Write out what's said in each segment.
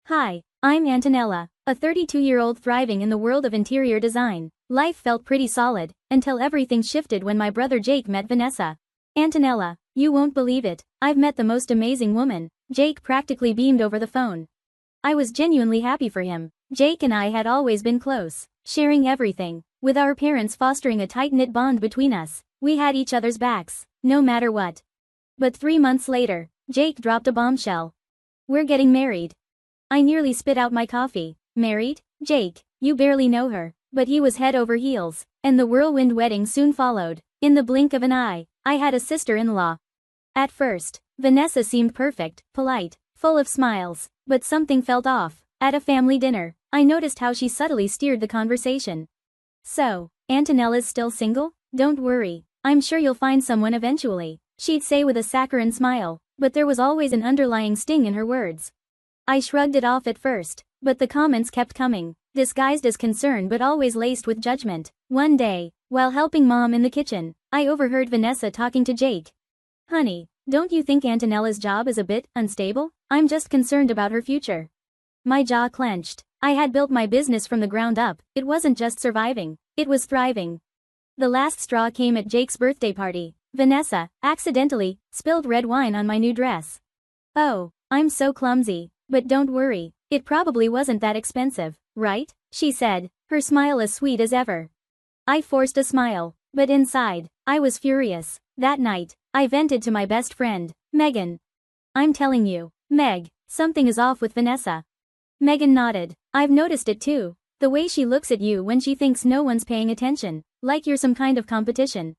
Hi, I'm Antonella, a 32-year-old thriving in the world of interior design. Life felt pretty solid, until everything shifted when my brother Jake met Vanessa. Antonella, you won't believe it, I've met the most amazing woman. Jake practically beamed over the phone. I was genuinely happy for him. Jake and I had always been close, sharing everything, with our parents fostering a tight-knit bond between us. We had each other's backs, no matter what. But 3 months later, Jake dropped a bombshell. We're getting married. I nearly spit out my coffee. Married? Jake, you barely know her. But he was head over heels, and the whirlwind wedding soon followed. In the blink of an eye, I had a sister-in-law. At first, Vanessa seemed perfect, polite, full of smiles, but something felt off. At a family dinner, I noticed how she subtly steered the conversation. So, Antonella's still single? Don't worry, I'm sure you'll find someone eventually, she'd say with a saccharine smile, but there was always an underlying sting in her words. I shrugged it off at first, but the comments kept coming, disguised as concern but always laced with judgment. One day, while helping Mom in the kitchen, I overheard Vanessa talking to Jake. Honey, don't you think Antonella's job is a bit unstable? I'm just concerned about her future. My jaw clenched. I had built my business from the ground up. It wasn't just surviving, it was thriving. The last straw came at Jake's birthday party. Vanessa, accidentally, spilled red wine on my new dress. Oh, I'm so clumsy. But don't worry, it probably wasn't that expensive, right? She said, her smile as sweet as ever. I forced a smile, but inside, I was furious. That night, I vented to my best friend, Megan. I'm telling you, Meg, something is off with Vanessa. Megan nodded. I've noticed it too. The way she looks at you when she thinks no one's paying attention, like you're some kind of competition.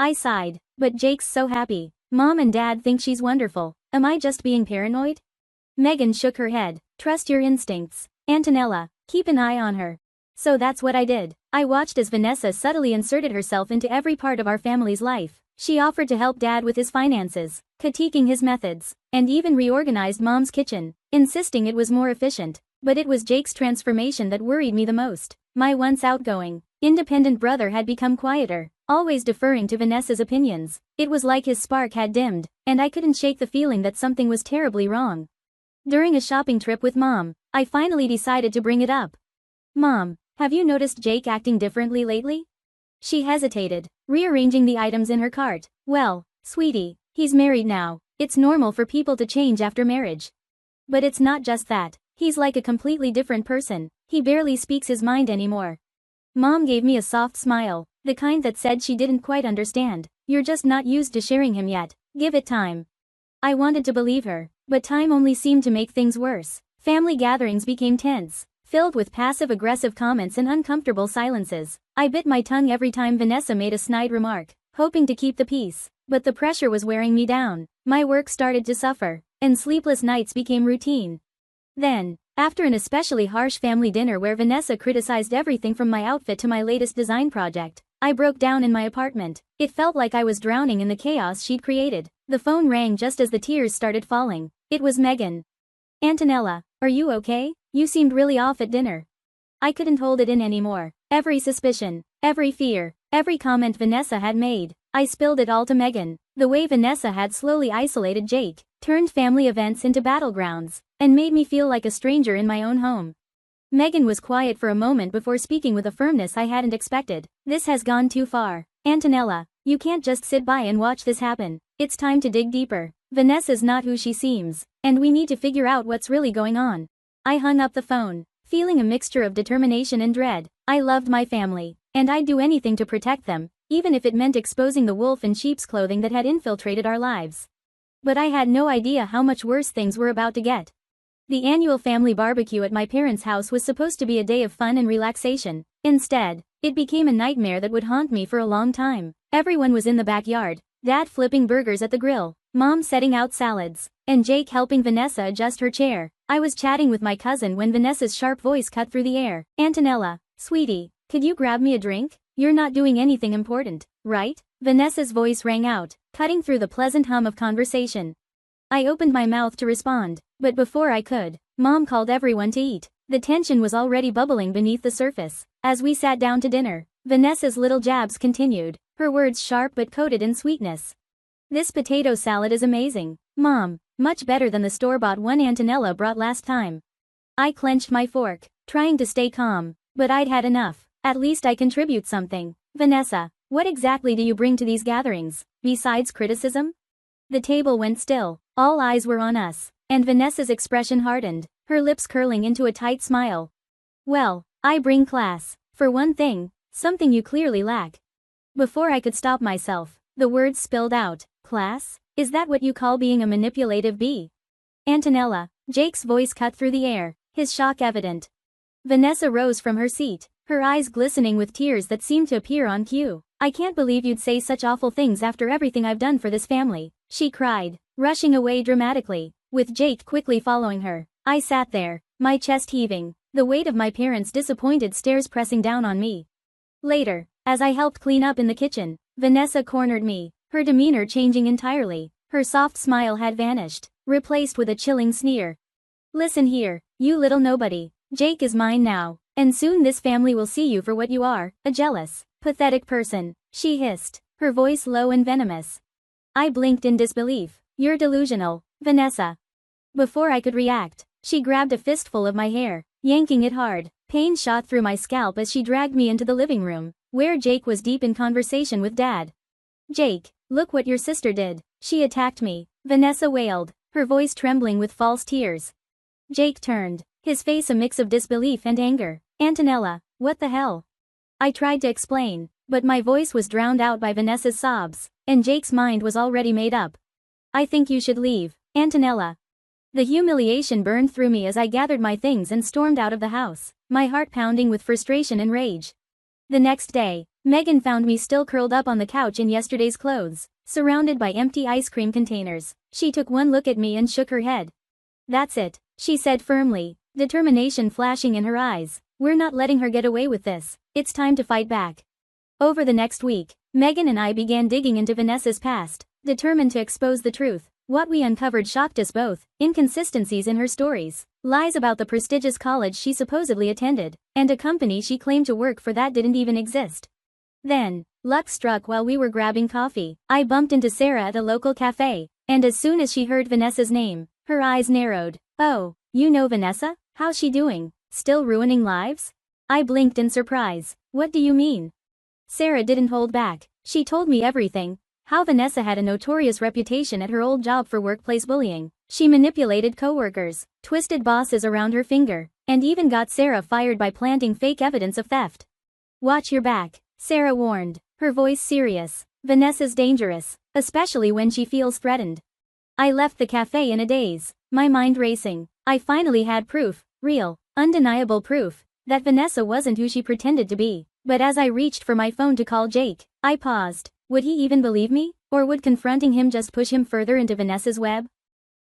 I sighed, but Jake's so happy. Mom and Dad think she's wonderful. Am I just being paranoid? Megan shook her head. Trust your instincts. Antonella, keep an eye on her. So that's what I did. I watched as Vanessa subtly inserted herself into every part of our family's life. She offered to help Dad with his finances, critiquing his methods, and even reorganized Mom's kitchen, insisting it was more efficient. But it was Jake's transformation that worried me the most. My once outgoing, independent brother had become quieter, always deferring to Vanessa's opinions. It was like his spark had dimmed, and I couldn't shake the feeling that something was terribly wrong. During a shopping trip with Mom, I finally decided to bring it up. Mom, have you noticed Jake acting differently lately? She hesitated, rearranging the items in her cart. Well, sweetie, he's married now. It's normal for people to change after marriage. But it's not just that. He's like a completely different person. He barely speaks his mind anymore. Mom gave me a soft smile, the kind that said she didn't quite understand. You're just not used to sharing him yet. Give it time. I wanted to believe her. But time only seemed to make things worse. Family gatherings became tense, filled with passive-aggressive comments and uncomfortable silences. I bit my tongue every time Vanessa made a snide remark, hoping to keep the peace. But the pressure was wearing me down. My work started to suffer, and sleepless nights became routine. Then, after an especially harsh family dinner where Vanessa criticized everything from my outfit to my latest design project, I broke down in my apartment. It felt like I was drowning in the chaos she'd created. The phone rang just as the tears started falling. It was Megan. Antonella, are you okay? You seemed really off at dinner. I couldn't hold it in anymore. Every suspicion, every fear, every comment Vanessa had made, I spilled it all to Megan. The way Vanessa had slowly isolated Jake, turned family events into battlegrounds, and made me feel like a stranger in my own home. Megan was quiet for a moment before speaking with a firmness I hadn't expected. This has gone too far. Antonella, you can't just sit by and watch this happen. It's time to dig deeper. Vanessa's not who she seems, and we need to figure out what's really going on. I hung up the phone, feeling a mixture of determination and dread. I loved my family, and I'd do anything to protect them, even if it meant exposing the wolf in sheep's clothing that had infiltrated our lives. But I had no idea how much worse things were about to get. The annual family barbecue at my parents' house was supposed to be a day of fun and relaxation. Instead, it became a nightmare that would haunt me for a long time. Everyone was in the backyard, Dad flipping burgers at the grill, Mom setting out salads, and Jake helping Vanessa adjust her chair. I was chatting with my cousin when Vanessa's sharp voice cut through the air. Antonella, sweetie, could you grab me a drink? You're not doing anything important, right? Vanessa's voice rang out, cutting through the pleasant hum of conversation. I opened my mouth to respond, but before I could, Mom called everyone to eat. The tension was already bubbling beneath the surface. As we sat down to dinner, Vanessa's little jabs continued, her words sharp but coated in sweetness. This potato salad is amazing, Mom, much better than the store-bought one Antonella brought last time. I clenched my fork, trying to stay calm, but I'd had enough. At least I contribute something. Vanessa, what exactly do you bring to these gatherings, besides criticism? The table went still, all eyes were on us, and Vanessa's expression hardened, her lips curling into a tight smile. Well, I bring class, for one thing, something you clearly lack. Before I could stop myself, the words spilled out. Class? Is that what you call being a manipulative bee? Antonella, Jake's voice cut through the air, his shock evident. Vanessa rose from her seat, her eyes glistening with tears that seemed to appear on cue. I can't believe you'd say such awful things after everything I've done for this family, she cried, rushing away dramatically, with Jake quickly following her. I sat there, my chest heaving, the weight of my parents' disappointed stares pressing down on me. Later, as I helped clean up in the kitchen, Vanessa cornered me, her demeanor changing entirely. Her soft smile had vanished, replaced with a chilling sneer. Listen here, you little nobody, Jake is mine now, and soon this family will see you for what you are, a jealous, pathetic person, she hissed, her voice low and venomous. I blinked in disbelief. You're delusional, Vanessa. Before I could react, she grabbed a fistful of my hair, yanking it hard. Pain shot through my scalp as she dragged me into the living room, where Jake was deep in conversation with Dad. Jake, look what your sister did. She attacked me, Vanessa wailed, her voice trembling with false tears. Jake turned, his face a mix of disbelief and anger. Antonella, what the hell? I tried to explain, but my voice was drowned out by Vanessa's sobs, and Jake's mind was already made up. I think you should leave, Antonella. The humiliation burned through me as I gathered my things and stormed out of the house, my heart pounding with frustration and rage. The next day, Megan found me still curled up on the couch in yesterday's clothes, surrounded by empty ice cream containers. She took one look at me and shook her head. That's it, she said firmly, determination flashing in her eyes. We're not letting her get away with this. It's time to fight back. Over the next week, Megan and I began digging into Vanessa's past, determined to expose the truth. What we uncovered shocked us both: inconsistencies in her stories, lies about the prestigious college she supposedly attended, and a company she claimed to work for that didn't even exist. Then, luck struck while we were grabbing coffee. I bumped into Sarah at a local cafe, and as soon as she heard Vanessa's name, her eyes narrowed. Oh, you know Vanessa? How's she doing? Still ruining lives? I blinked in surprise. What do you mean? Sarah didn't hold back. She told me everything. How Vanessa had a notorious reputation at her old job for workplace bullying. She manipulated coworkers, twisted bosses around her finger, and even got Sarah fired by planting fake evidence of theft. Watch your back, Sarah warned, her voice serious. Vanessa's dangerous, especially when she feels threatened. I left the cafe in a daze, my mind racing. I finally had proof, real, undeniable proof, that Vanessa wasn't who she pretended to be. But as I reached for my phone to call Jake, I paused. Would he even believe me, or would confronting him just push him further into Vanessa's web?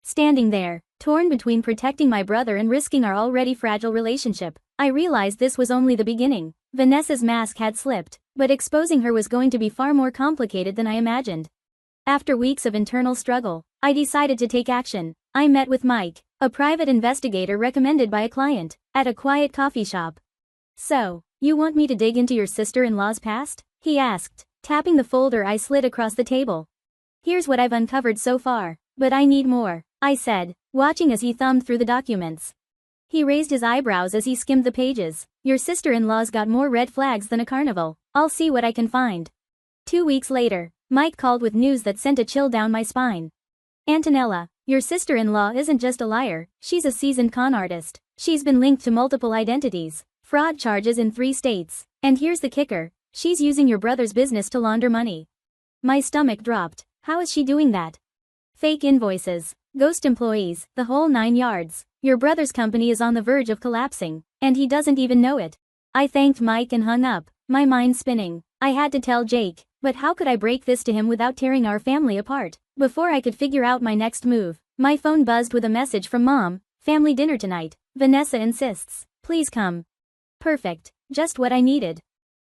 Standing there, torn between protecting my brother and risking our already fragile relationship, I realized this was only the beginning. Vanessa's mask had slipped, but exposing her was going to be far more complicated than I imagined. After weeks of internal struggle, I decided to take action. I met with Mike, a private investigator recommended by a client, at a quiet coffee shop. So, you want me to dig into your sister-in-law's past? He asked, tapping the folder I slid across the table. Here's what I've uncovered so far, but I need more, I said, watching as he thumbed through the documents. He raised his eyebrows as he skimmed the pages. Your sister-in-law's got more red flags than a carnival. I'll see what I can find. 2 weeks later, Mike called with news that sent a chill down my spine. Antonella, your sister-in-law isn't just a liar, she's a seasoned con artist. She's been linked to multiple identities, fraud charges in 3 states, and here's the kicker. She's using your brother's business to launder money. My stomach dropped. How is she doing that? Fake invoices, ghost employees, the whole 9 yards. Your brother's company is on the verge of collapsing, and he doesn't even know it. I thanked Mike and hung up, my mind spinning. I had to tell Jake, but how could I break this to him without tearing our family apart? Before I could figure out my next move, my phone buzzed with a message from Mom. Family dinner tonight. Vanessa insists. Please come. Perfect. Just what I needed.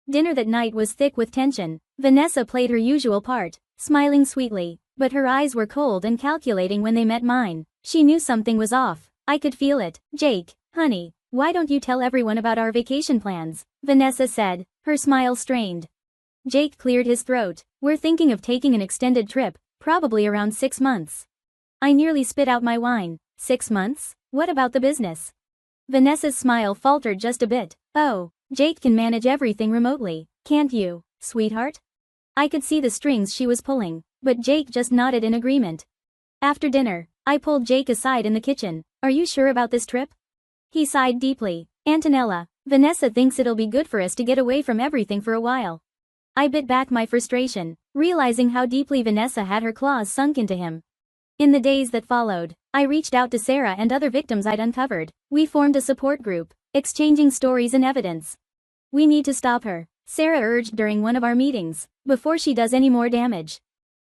Dinner that night was thick with tension. Vanessa played her usual part, smiling sweetly, but her eyes were cold and calculating when they met mine. She knew something was off. I could feel it. Jake, honey, why don't you tell everyone about our vacation plans? Vanessa said, her smile strained. Jake cleared his throat. We're thinking of taking an extended trip, probably around 6 months. I nearly spit out my wine. 6 months? What about the business? Vanessa's smile faltered just a bit. Oh, Jake can manage everything remotely, can't you, sweetheart? I could see the strings she was pulling, but Jake just nodded in agreement. After dinner, I pulled Jake aside in the kitchen. Are you sure about this trip? He sighed deeply. Antonella, Vanessa thinks it'll be good for us to get away from everything for a while. I bit back my frustration, realizing how deeply Vanessa had her claws sunk into him. In the days that followed, I reached out to Sarah and other victims I'd uncovered. We formed a support group, exchanging stories and evidence. We need to stop her, Sarah urged during one of our meetings, before she does any more damage.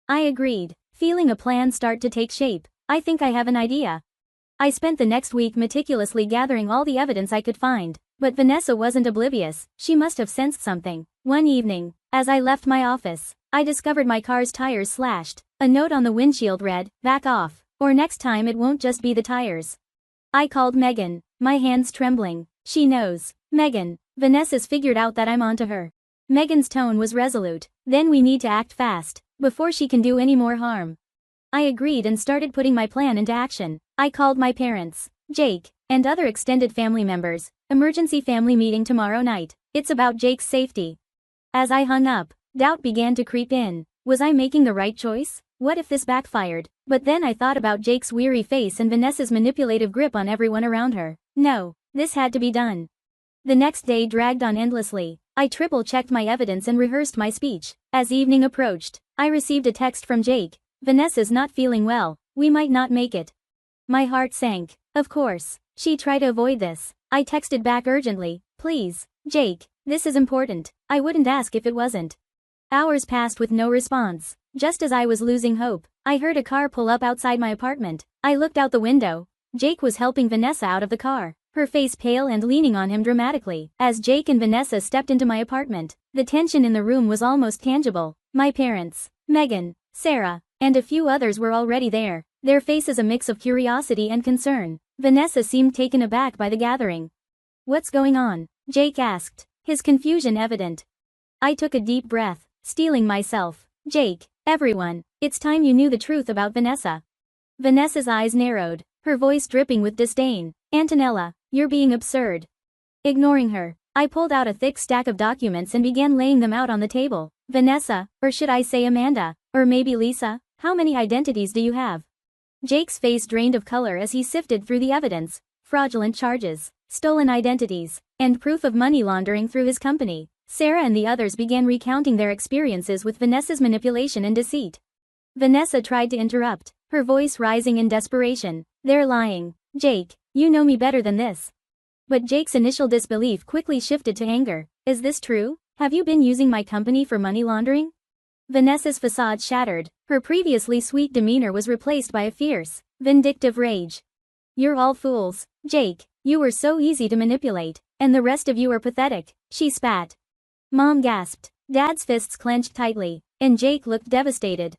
I agreed, feeling a plan start to take shape. I think I have an idea. I spent the next week meticulously gathering all the evidence I could find, but Vanessa wasn't oblivious. She must have sensed something. One evening, as I left my office, I discovered my car's tires slashed. A note on the windshield read, "Back off, or next time it won't just be the tires." I called Megan, my hands trembling. She knows. Megan, Vanessa's figured out that I'm onto her. Megan's tone was resolute. Then we need to act fast, before she can do any more harm. I agreed and started putting my plan into action. I called my parents, Jake, and other extended family members. Emergency family meeting tomorrow night. It's about Jake's safety. As I hung up, doubt began to creep in. Was I making the right choice? What if this backfired? But then I thought about Jake's weary face and Vanessa's manipulative grip on everyone around her. No, this had to be done. The next day dragged on endlessly. I triple-checked my evidence and rehearsed my speech. As evening approached, I received a text from Jake. Vanessa's not feeling well, we might not make it. My heart sank. Of course, she tried to avoid this. I texted back urgently, please, Jake, this is important. I wouldn't ask if it wasn't. Hours passed with no response. Just as I was losing hope, I heard a car pull up outside my apartment. I looked out the window. Jake was helping Vanessa out of the car, her face pale and leaning on him dramatically. As Jake and Vanessa stepped into my apartment, the tension in the room was almost tangible. My parents, Megan, Sarah, and a few others were already there, their faces a mix of curiosity and concern. Vanessa seemed taken aback by the gathering. What's going on? Jake asked, his confusion evident. I took a deep breath, steeling myself. Jake, everyone, it's time you knew the truth about Vanessa. Vanessa's eyes narrowed, her voice dripping with disdain. Antonella, you're being absurd. Ignoring her, I pulled out a thick stack of documents and began laying them out on the table. Vanessa, or should I say Amanda, or maybe Lisa, how many identities do you have? Jake's face drained of color as he sifted through the evidence, fraudulent charges, stolen identities, and proof of money laundering through his company. Sarah and the others began recounting their experiences with Vanessa's manipulation and deceit. Vanessa tried to interrupt, her voice rising in desperation. They're lying. Jake, you know me better than this. But Jake's initial disbelief quickly shifted to anger. Is this true? Have you been using my company for money laundering? Vanessa's facade shattered. Her previously sweet demeanor was replaced by a fierce, vindictive rage. You're all fools, Jake. You were so easy to manipulate, and the rest of you are pathetic, she spat. Mom gasped. Dad's fists clenched tightly, and Jake looked devastated.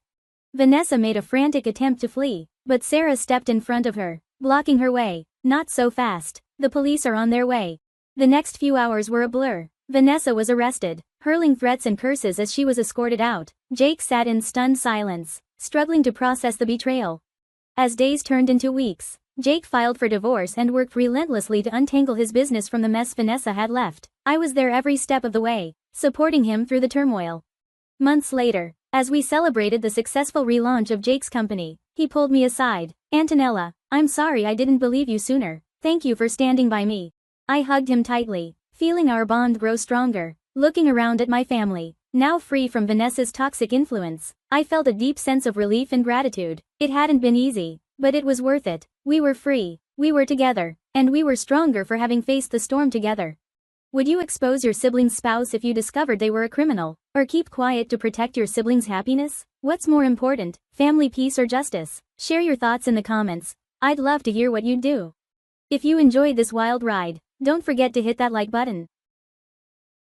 Vanessa made a frantic attempt to flee, but Sarah stepped in front of her, blocking her way. Not so fast. The police are on their way. The next few hours were a blur. Vanessa was arrested, hurling threats and curses as she was escorted out. Jake sat in stunned silence, struggling to process the betrayal. As days turned into weeks, Jake filed for divorce and worked relentlessly to untangle his business from the mess Vanessa had left. I was there every step of the way, supporting him through the turmoil. Months later, as we celebrated the successful relaunch of Jake's company, he pulled me aside. Antonella, I'm sorry I didn't believe you sooner. Thank you for standing by me. I hugged him tightly, feeling our bond grow stronger. Looking around at my family, now free from Vanessa's toxic influence, I felt a deep sense of relief and gratitude. It hadn't been easy, but it was worth it. We were free, we were together, and we were stronger for having faced the storm together. Would you expose your sibling's spouse if you discovered they were a criminal, or keep quiet to protect your sibling's happiness? What's more important, family peace or justice? Share your thoughts in the comments. I'd love to hear what you'd do. If you enjoyed this wild ride, don't forget to hit that like button.